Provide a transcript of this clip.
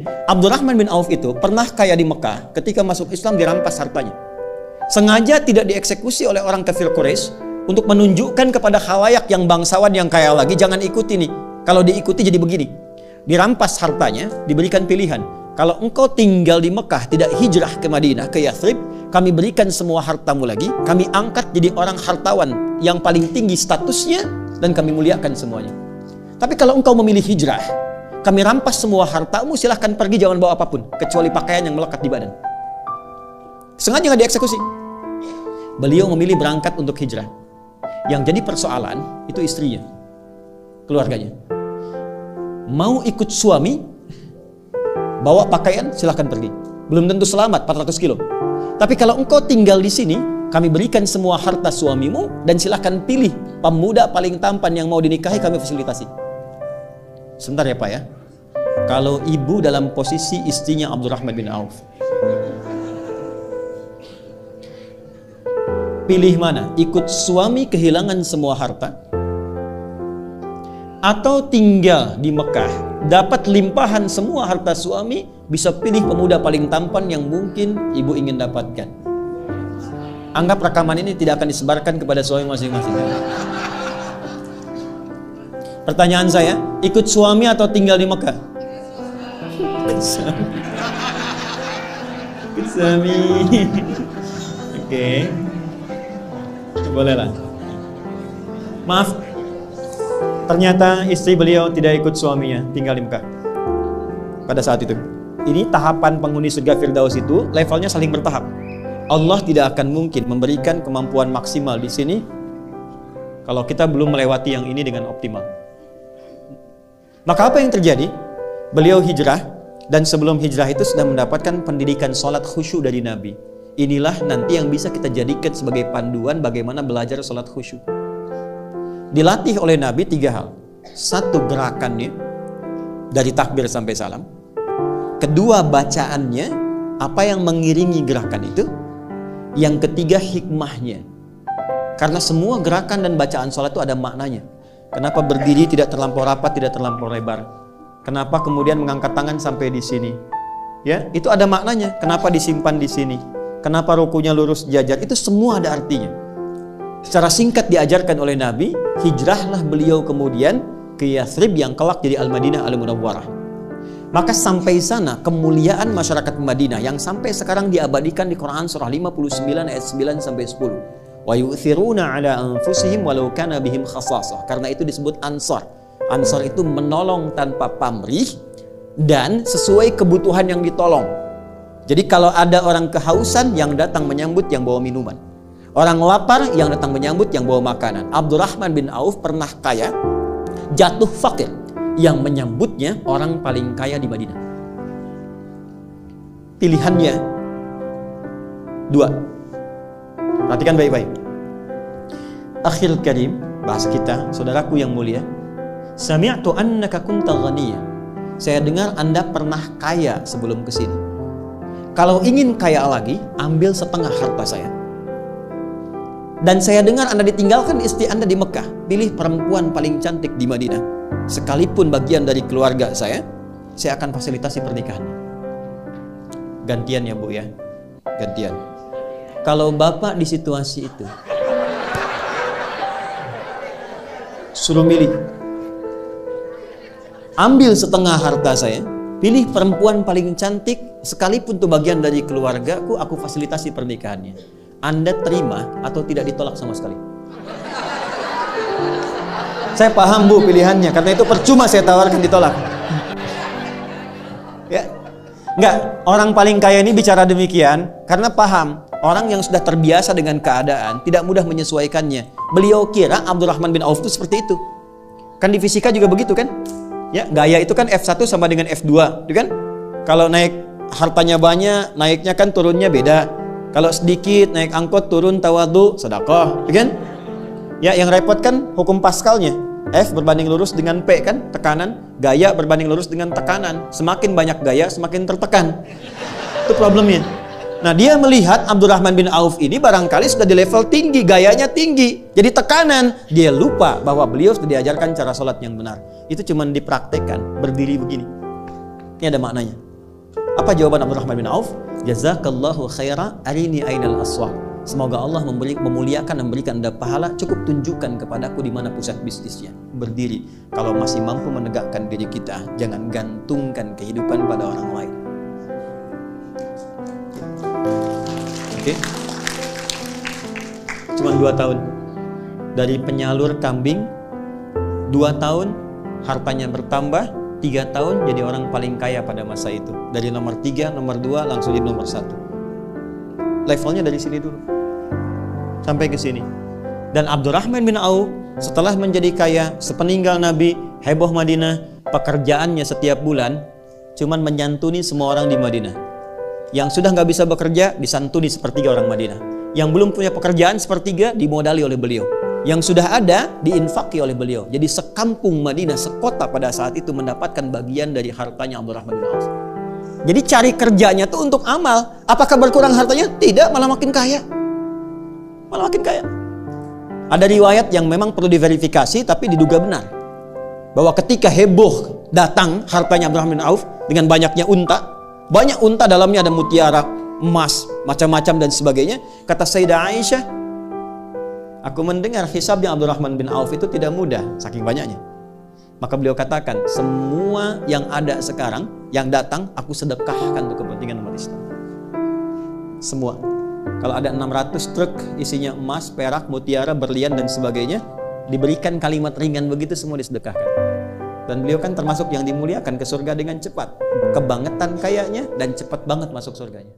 Abdurrahman bin Auf itu pernah kaya di Mekah, ketika masuk Islam dirampas hartanya. Sengaja tidak dieksekusi oleh orang kafir Quraisy untuk menunjukkan kepada khalayak yang bangsawan yang kaya lagi, jangan ikuti nih. Kalau diikuti jadi begini. Dirampas hartanya, diberikan pilihan. Kalau engkau tinggal di Mekah, tidak hijrah ke Madinah, ke Yathrib, kami berikan semua hartamu lagi, kami angkat jadi orang hartawan yang paling tinggi statusnya, dan kami muliakan semuanya. Tapi kalau engkau memilih hijrah, kami rampas semua hartamu, silahkan pergi, jangan bawa apapun, kecuali pakaian yang melekat di badan. Sengaja nggak dieksekusi. Beliau memilih berangkat untuk hijrah. Yang jadi persoalan itu istrinya, keluarganya. Mau ikut suami, bawa pakaian, silahkan pergi. Belum tentu selamat 400 kilo. Tapi kalau engkau tinggal di sini, kami berikan semua harta suamimu dan silahkan pilih pemuda paling tampan yang mau dinikahi, kami fasilitasi. Sebentar ya Pak ya. Kalau ibu dalam posisi istrinya Abdurrahman bin Auf, pilih mana? Ikut suami kehilangan semua harta, atau tinggal di Mekah dapat limpahan semua harta suami, bisa pilih pemuda paling tampan yang mungkin ibu ingin dapatkan. Anggap rekaman ini tidak akan disebarkan kepada suami masing-masing. Pertanyaan saya, ikut suami atau tinggal di Mekah? Ikut suami. Oke. Boleh lah. Maaf, ternyata istri beliau tidak ikut suaminya tinggal di Mekah pada saat itu. Ini tahapan penghuni surga Firdaus itu levelnya saling bertahap. Allah tidak akan mungkin memberikan kemampuan maksimal di sini kalau kita belum melewati yang ini dengan optimal. Maka apa yang terjadi? Beliau hijrah, dan sebelum hijrah itu sudah mendapatkan pendidikan sholat khusyuk dari Nabi. Inilah nanti yang bisa kita jadikan sebagai panduan bagaimana belajar sholat khusyuk. Dilatih oleh Nabi 3 hal. 1, gerakannya dari takbir sampai salam. 2, bacaannya, apa yang mengiringi gerakan itu. Yang 3, hikmahnya. Karena semua gerakan dan bacaan sholat itu ada maknanya. Kenapa berdiri tidak terlampau rapat, tidak terlampau lebar? Kenapa kemudian mengangkat tangan sampai di sini? Ya, itu ada maknanya. Kenapa disimpan di sini? Kenapa rukunya lurus jajar? Itu semua ada artinya. Secara singkat diajarkan oleh Nabi, hijrahlah beliau kemudian ke Yathrib yang kelak jadi Al-Madinah Al-Munawwarah. Maka sampai sana kemuliaan masyarakat Madinah yang sampai sekarang diabadikan di Quran surah 59 ayat 9 sampai 10. Wa yu'thiruna 'ala anfusihim walau kana bihim khassasah. Karena itu disebut Ansar. Ansar itu menolong tanpa pamrih dan sesuai kebutuhan yang ditolong. Jadi kalau ada orang kehausan, yang datang menyambut yang bawa minuman. Orang lapar, yang datang menyambut yang bawa makanan. Abdurrahman bin Auf pernah kaya, jatuh fakir, yang menyambutnya orang paling kaya di Madinah. Pilihannya 2. Perhatikan baik-baik. Akhil karim, bahasa kita, saudaraku yang mulia. Sami'tu annaka kunta ghaniya. Saya dengar Anda pernah kaya sebelum kesini. Kalau ingin kaya lagi, ambil setengah harta saya. Dan saya dengar Anda ditinggalkan istri Anda di Mekah. Pilih perempuan paling cantik di Madinah. Sekalipun bagian dari keluarga saya akan fasilitasi pernikahan. Gantian ya Bu ya. Gantian. Kalau Bapak di situasi itu, suruh milih. Ambil setengah harta saya, pilih perempuan paling cantik, sekalipun itu bagian dari keluargaku, aku fasilitasi pernikahannya. Anda terima atau tidak ditolak sama sekali? Saya paham Bu pilihannya, karena itu percuma saya tawarkan ditolak. Ya, enggak, orang paling kaya ini bicara demikian karena paham orang yang sudah terbiasa dengan keadaan tidak mudah menyesuaikannya. Beliau kira Abdurrahman bin Auf itu seperti itu. Kan di fisika juga begitu kan? Ya, gaya itu kan F1 sama dengan F2, gitu kan? Kalau naik hartanya banyak, naiknya kan turunnya beda. Kalau sedikit naik angkot turun tawadhu, sedekah, gitu kan? Ya, yang repot kan hukum Pascalnya. F berbanding lurus dengan P kan, tekanan. Gaya berbanding lurus dengan tekanan. Semakin banyak gaya, semakin tertekan. Itu problemnya. Nah, dia melihat Abdurrahman bin Auf ini barangkali sudah di level tinggi, gayanya tinggi, jadi tekanan. Dia lupa bahwa beliau sudah diajarkan cara sholat yang benar. Itu cuma dipraktekkan, berdiri begini. Ini ada maknanya. Apa jawaban Abdurrahman bin Auf? Jazakallahu khaira arini ainal aswaq. Semoga Allah memuliakan dan memberikan Anda pahala. Cukup tunjukkan kepadaku di mana pusat bisnisnya. Berdiri. Kalau masih mampu menegakkan diri kita, jangan gantungkan kehidupan pada orang lain. Oke. Cuma 2 tahun. Dari penyalur kambing, 2 tahun hartanya bertambah, 3 tahun jadi orang paling kaya pada masa itu. Dari nomor 3, nomor 2 langsung jadi nomor 1. Levelnya dari sini dulu sampai ke sini. Dan Abdurrahman bin Auf setelah menjadi kaya, sepeninggal Nabi, heboh Madinah, pekerjaannya setiap bulan cuman menyantuni semua orang di Madinah. Yang sudah nggak bisa bekerja disantuni sepertiga orang Madinah. Yang belum punya pekerjaan sepertiga dimodali oleh beliau. Yang sudah ada diinfaki oleh beliau. Jadi sekampung Madinah, sekota pada saat itu mendapatkan bagian dari hartanya Abdurrahman bin Auf. Jadi cari kerjanya tuh untuk amal. Apakah berkurang hartanya? Tidak, malah makin kaya. Malah makin kaya. Ada riwayat yang memang perlu diverifikasi tapi diduga benar. Bahwa ketika heboh datang hartanya Abdurrahman bin Auf dengan banyaknya unta. Banyak unta, dalamnya ada mutiara, emas, macam-macam dan sebagainya. Kata Sayyidah Aisyah, aku mendengar hisabnya Abdurrahman bin Auf itu tidak mudah, saking banyaknya. Maka beliau katakan, semua yang ada sekarang, yang datang, aku sedekahkan untuk kepentingan umat Islam. Semua. Kalau ada 600 truk isinya emas, perak, mutiara, berlian dan sebagainya, diberikan kalimat ringan begitu semua disedekahkan. Dan beliau kan termasuk yang dimuliakan ke surga dengan cepat. Kebangetan kayanya dan cepat banget masuk surganya.